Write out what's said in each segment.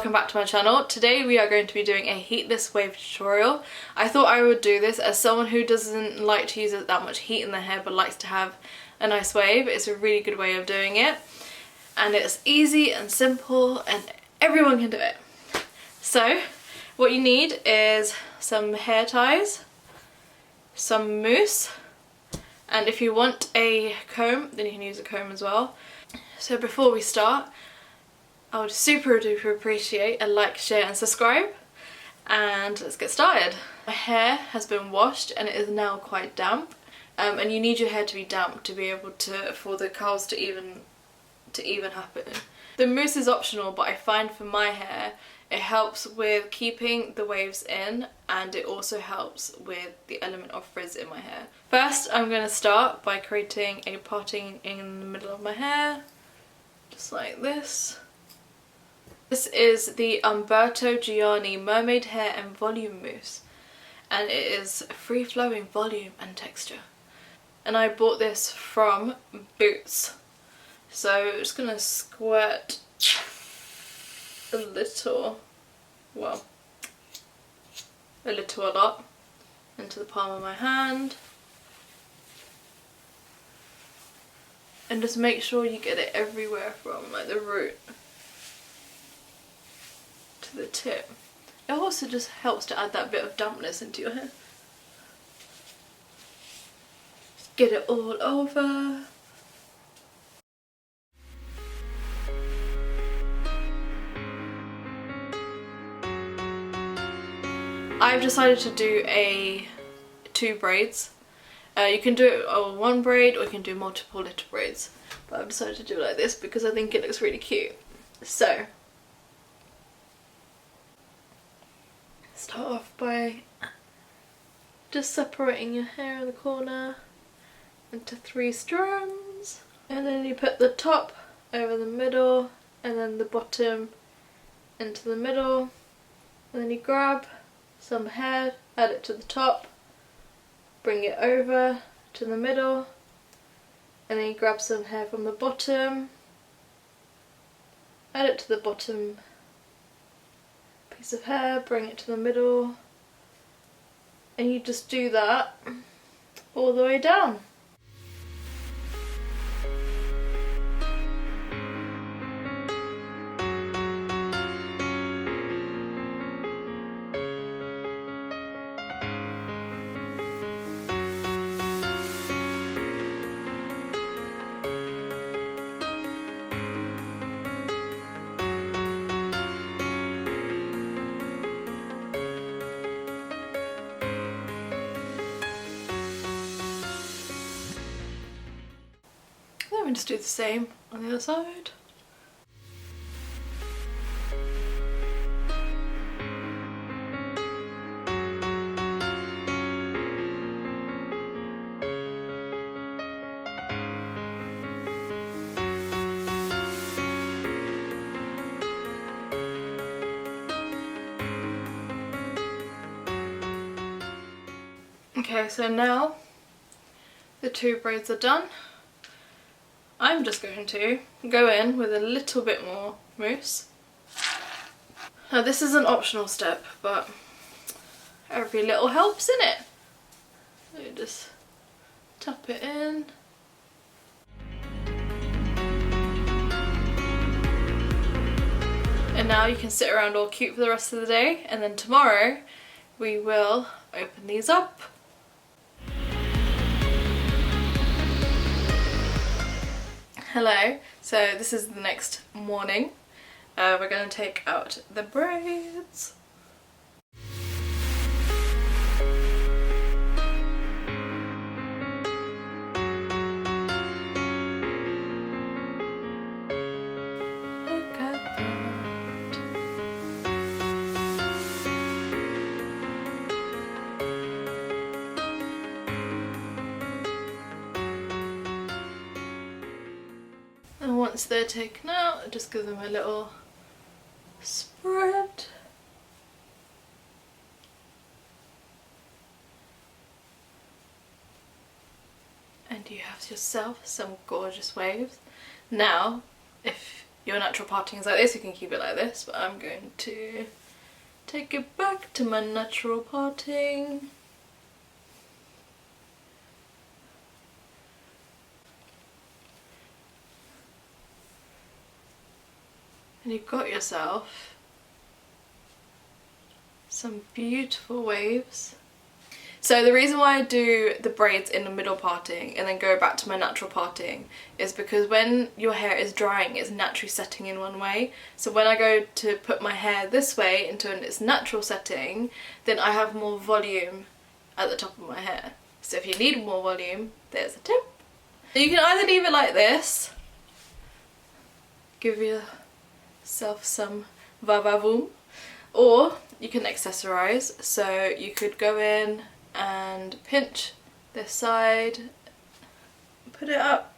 welcome back to my channel. Today we are going to be doing a heatless wave tutorial. I thought I would do this as someone who doesn't like to use that much heat in their hair but likes to have a nice wave. It's a really good way of doing it and it's easy and simple and everyone can do it. So what you need is some hair ties, some mousse, and if you want a comb then you can use a comb as well. So before we start, I would super duper appreciate a like, share and subscribe, and let's get started. My hair has been washed and it is now quite damp, and you need your hair to be damp to be able to, for the curls to even happen. The mousse is optional, but I find for my hair it helps with keeping the waves in and it also helps with the element of frizz in my hair. First I'm going to start by creating a parting in the middle of my hair, just like this. This is the Umberto Gianni Mermaid Hair and Volume Mousse, and it is free flowing volume and texture. And I bought this from Boots. So I'm just going to squirt a little, well, a lot into the palm of my hand. And just make sure you get it everywhere from like the root to the tip. It also just helps to add that bit of dampness into your hair. Just get it all over. I've decided to do two braids. You can do it on one braid or you can do multiple little braids, but I've decided to do it like this because I think it looks really cute. So start off by just separating your hair in the corner into 3 strands, and then you put the top over the middle and then the bottom into the middle, and then you grab some hair, add it to the top, bring it over to the middle, and then you grab some hair from the bottom, add it to the bottom piece of hair, bring it to the middle, and you just do that all the way down. And just do the same on the other side. Okay, so now the 2 braids are done. I'm just going to go in with a little bit more mousse. Now this is an optional step, but every little helps, innit? So you just tap it in. And now you can sit around all cute for the rest of the day, and then tomorrow we will open these up. Hello, so this is the next morning. We're going to take out the braids. Look at that. And once they're taken out, just give them a little spread. And you have yourself some gorgeous waves. Now, if your natural parting is like this, you can keep it like this, but I'm going to take it back to my natural parting. And you've got yourself some beautiful waves. So the reason why I do the braids in the middle parting and then go back to my natural parting is because when your hair is drying, it's naturally setting in one way. So when I go to put my hair this way into its natural setting, then I have more volume at the top of my hair. So if you need more volume, there's a tip. So you can either leave it like this, give yourself some va-va-voom, or you can accessorize. So you could go in and pinch this side, put it up,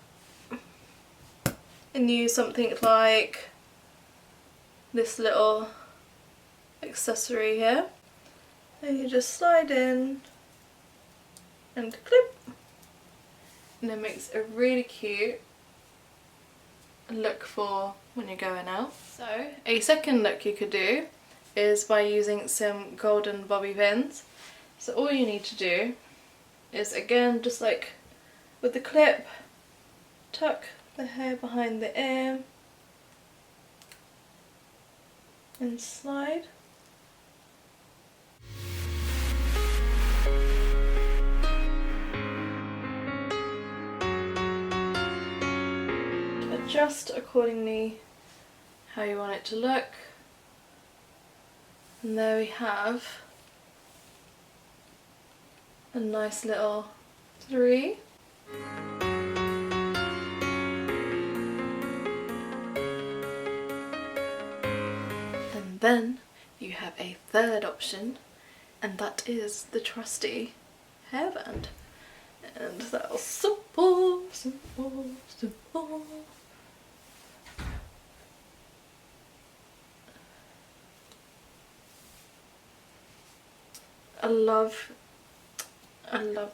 and use something like this little accessory here, and you just slide in and clip, and it makes a really cute look for when you're going out. So a second look you could do is by using some golden bobby pins. So all you need to do is, again, just like with the clip, tuck the hair behind the ear and slide. Adjust accordingly how you want it to look. And there we have a nice little 3. And then you have a third option, and that is the trusty hairband. And that was simple, simple, simple. I love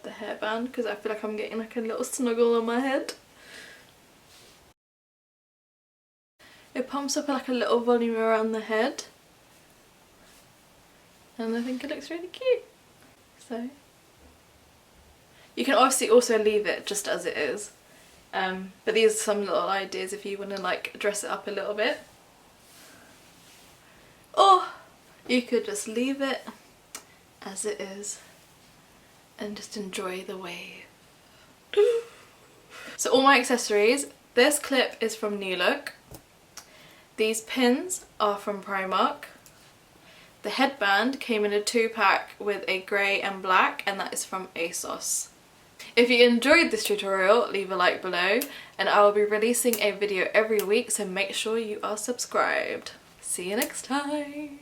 the hairband because I feel like I'm getting like a little snuggle on my head. It pumps up like a little volume around the head, and I think it looks really cute. So you can obviously also leave it just as it is, but these are some little ideas if you want to like dress it up a little bit, or you could just leave it as it is and just enjoy the wave. So all my accessories, this clip is from New Look, these pins are from Primark, the headband came in a 2-pack with a grey and black, and that is from ASOS. If you enjoyed this tutorial, leave a like below, and I will be releasing a video every week, so make sure you are subscribed. See you next time!